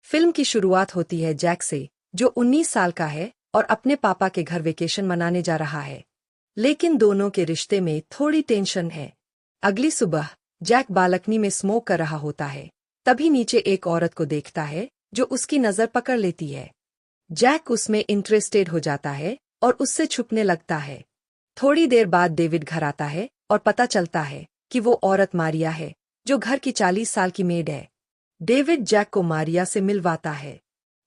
Film की शुरुआत होती है जैक से, जो 19 साल का है और अपने पापा के घर वेकेशन मनाने जा रहा है। लेकिन दोनों के रिश्ते में थोड़ी टेंशन है। अगली सुबह जैक बालकनी में स्मोक कर रहा होता है, तभी नीचे एक औरत को देखता है जो उसकी नज़र पकड़ लेती है। जैक उसमें इंटरेस्टेड हो जाता है और उससे छुपने लगता है। थोड़ी देर बाद डेविड घर आता है और पता चलता है कि वो औरत मारिया है, जो घर की 40 साल की मेड है। डेविड जैक को मारिया से मिलवाता है।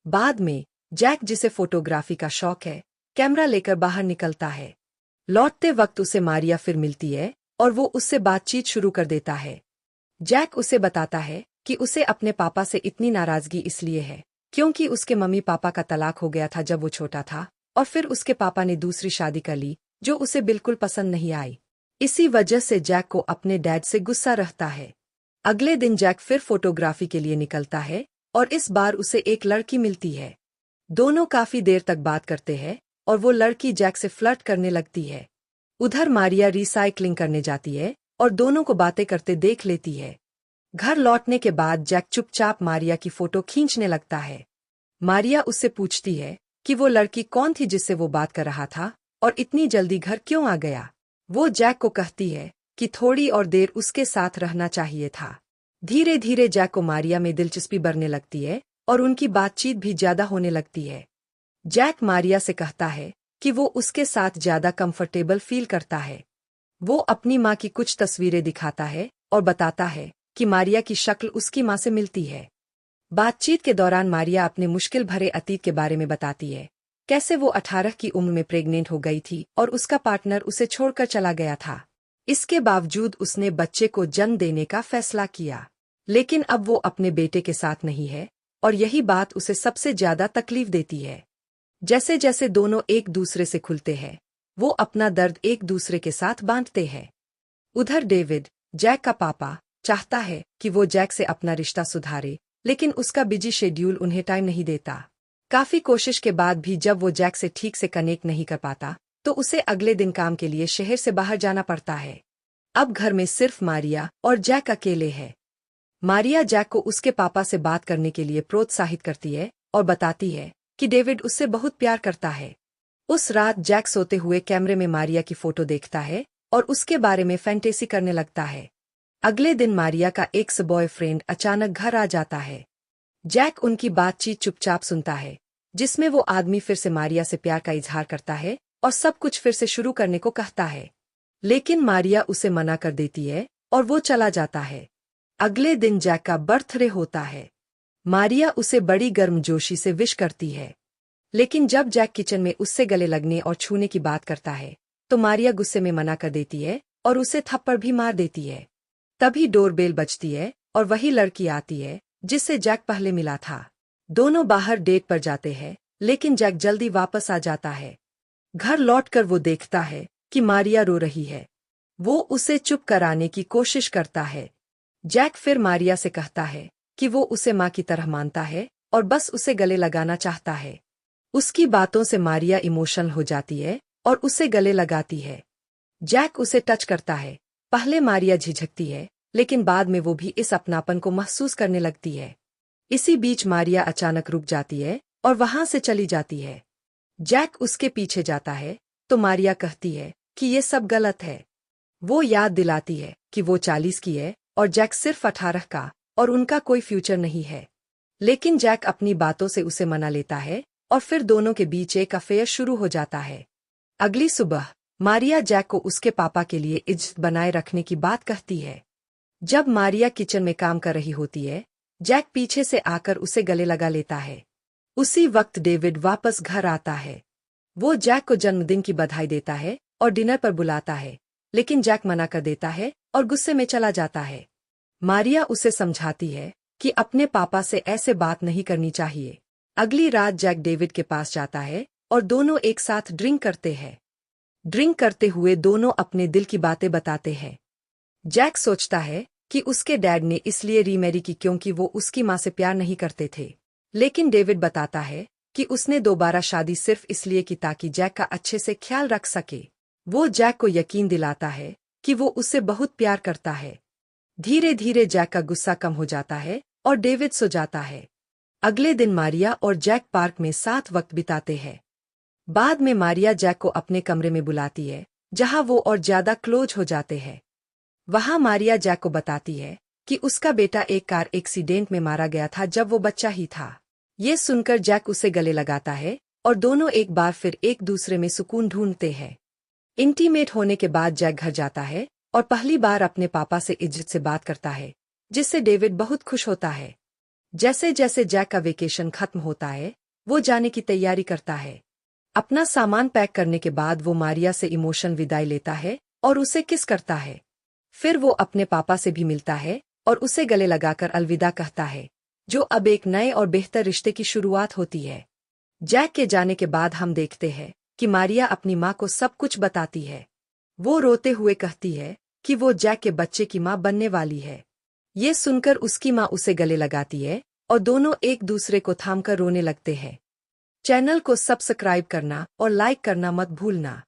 बाद में जैक, जिसे फोटोग्राफी का शौक है, कैमरा लेकर बाहर निकलता है। लौटते वक्त उसे मारिया फिर मिलती है और वो उससे बातचीत शुरू कर देता है। जैक उसे बताता है कि उसे अपने पापा से इतनी नाराजगी इसलिए है क्योंकि उसके मम्मी पापा का तलाक हो गया था जब वो छोटा था, और फिर उसके पापा ने दूसरी शादी कर ली जो उसे बिल्कुल पसंद नहीं आई। इसी वजह से जैक को अपने डैड से गुस्सा रहता है। अगले दिन जैक फिर फोटोग्राफी के लिए निकलता है और इस बार उसे एक लड़की मिलती है। दोनों काफी देर तक बात करते हैं और वो लड़की जैक से फ्लर्ट करने लगती है। उधर मारिया रिसाइकलिंग करने जाती है और दोनों को बातें करते देख लेती है। घर लौटने के बाद जैक चुपचाप मारिया की फोटो खींचने लगता है। मारिया उससे पूछती है कि वो लड़की कौन थी जिससे वो बात कर रहा था और इतनी जल्दी घर क्यों आ गया। वो जैक को कहती है कि थोड़ी और देर उसके साथ रहना चाहिए था। धीरे धीरे जैक को मारिया में दिलचस्पी बढ़ने लगती है और उनकी बातचीत भी ज्यादा होने लगती है। जैक मारिया से कहता है कि वो उसके साथ ज्यादा कंफर्टेबल फील करता है। वो अपनी माँ की कुछ तस्वीरें दिखाता है और बताता है कि मारिया की शक्ल उसकी माँ से मिलती है। बातचीत के दौरान मारिया अपने मुश्किल भरे अतीत के बारे में बताती है, कैसे वो 18 की उम्र में प्रेग्नेंट हो गई थी और उसका पार्टनर उसे छोड़कर चला गया था। इसके बावजूद उसने बच्चे को जन्म देने का फैसला किया, लेकिन अब वो अपने बेटे के साथ नहीं है और यही बात उसे सबसे ज्यादा तकलीफ देती है। जैसे जैसे दोनों एक दूसरे से खुलते हैं, वो अपना दर्द एक दूसरे के साथ बांटते हैं। उधर डेविड, जैक का पापा, चाहता है कि वो जैक से अपना रिश्ता सुधारे, लेकिन उसका बिजी शेड्यूल उन्हें टाइम नहीं देता। काफी कोशिश के बाद भी जब वो जैक से ठीक से कनेक्ट नहीं कर पाता, तो उसे अगले दिन काम के लिए शहर से बाहर जाना पड़ता है। अब घर में सिर्फ मारिया और जैक अकेले हैं। मारिया जैक को उसके पापा से बात करने के लिए प्रोत्साहित करती है और बताती है कि डेविड उससे बहुत प्यार करता है। उस रात जैक सोते हुए कैमरे में मारिया की फोटो देखता है और उसके बारे में फैंटेसी करने लगता है। अगले दिन मारिया का एक्स बॉयफ्रेंड अचानक घर आ जाता है। जैक उनकी बातचीत चुपचाप सुनता है, जिसमें वो आदमी फिर से मारिया से प्यार का इजहार करता है और सब कुछ फिर से शुरू करने को कहता है। लेकिन मारिया उसे मना कर देती है और वो चला जाता है। अगले दिन जैक का बर्थडे होता है। मारिया उसे बड़ी गर्मजोशी से विश करती है, लेकिन जब जैक किचन में उससे गले लगने और छूने की बात करता है, तो मारिया गुस्से में मना कर देती है और उसे थप्पड़ भी मार देती है। तभी डोरबेल बजती है और वही लड़की आती है जिससे जैक पहले मिला था। दोनों बाहर डेट पर जाते हैं, लेकिन जैक जल्दी वापस आ जाता है। घर लौटकर वो देखता है कि मारिया रो रही है। वो उसे चुप कराने की कोशिश करता है। जैक फिर मारिया से कहता है कि वो उसे माँ की तरह मानता है और बस उसे गले लगाना चाहता है। उसकी बातों से मारिया इमोशनल हो जाती है और उसे गले लगाती है। जैक उसे टच करता है। पहले मारिया झिझकती है, लेकिन बाद में वो भी इस अपनापन को महसूस करने लगती है। इसी बीच मारिया अचानक रुक जाती है और वहां से चली जाती है। जैक उसके पीछे जाता है तो मारिया कहती है कि ये सब गलत है। वो याद दिलाती है कि वो 40 की है और जैक सिर्फ 18 का, और उनका कोई फ्यूचर नहीं है। लेकिन जैक अपनी बातों से उसे मना लेता है और फिर दोनों के बीच एक अफेयर शुरू हो जाता है। अगली सुबह मारिया जैक को उसके पापा के लिए इज्जत बनाए रखने की बात कहती है। जब मारिया किचन में काम कर रही होती है, जैक पीछे से आकर उसे गले लगा लेता है। उसी वक्त डेविड वापस घर आता है। वो जैक को जन्मदिन की बधाई देता है और डिनर पर बुलाता है, लेकिन जैक मना कर देता है और गुस्से में चला जाता है। मारिया उसे समझाती है कि अपने पापा से ऐसे बात नहीं करनी चाहिए। अगली रात जैक डेविड के पास जाता है और दोनों एक साथ ड्रिंक करते हैं। ड्रिंक करते हुए दोनों अपने दिल की बातें बताते हैं। जैक सोचता है कि उसके डैड ने इसलिए रीमैरी की क्योंकि वो उसकी माँ से प्यार नहीं करते थे, लेकिन डेविड बताता है कि उसने दोबारा शादी सिर्फ इसलिए की ताकि जैक का अच्छे से ख्याल रख सके। वो जैक को यकीन दिलाता है कि वो उससे बहुत प्यार करता है। धीरे धीरे जैक का गुस्सा कम हो जाता है और डेविड सो जाता है। अगले दिन मारिया और जैक पार्क में साथ वक्त बिताते हैं। बाद में मारिया जैक को अपने कमरे में बुलाती है, जहां वो और ज्यादा क्लोज हो जाते हैं। वहां मारिया जैक को बताती है कि उसका बेटा एक कार एक्सीडेंट में मारा गया था जब वो बच्चा ही था। ये सुनकर जैक उसे गले लगाता है और दोनों एक बार फिर एक दूसरे में सुकून ढूंढते हैं। इंटीमेट होने के बाद जैक घर जाता है और पहली बार अपने पापा से इज्जत से बात करता है, जिससे डेविड बहुत खुश होता है। जैसे जैसे जैक का वेकेशन खत्म होता है, वो जाने की तैयारी करता है। अपना सामान पैक करने के बाद वो मारिया से इमोशनल विदाई लेता है और उसे किस करता है। फिर वो अपने पापा से भी मिलता है और उसे गले लगाकर अलविदा कहता है, जो अब एक नए और बेहतर रिश्ते की शुरुआत होती है। जैक के जाने के बाद हम देखते हैं कि मारिया अपनी माँ को सब कुछ बताती है। वो रोते हुए कहती है कि वो जैक के बच्चे की माँ बनने वाली है। ये सुनकर उसकी माँ उसे गले लगाती है और दोनों एक दूसरे को थामकर रोने लगते हैं। चैनल को सब्सक्राइब करना और लाइक करना मत भूलना।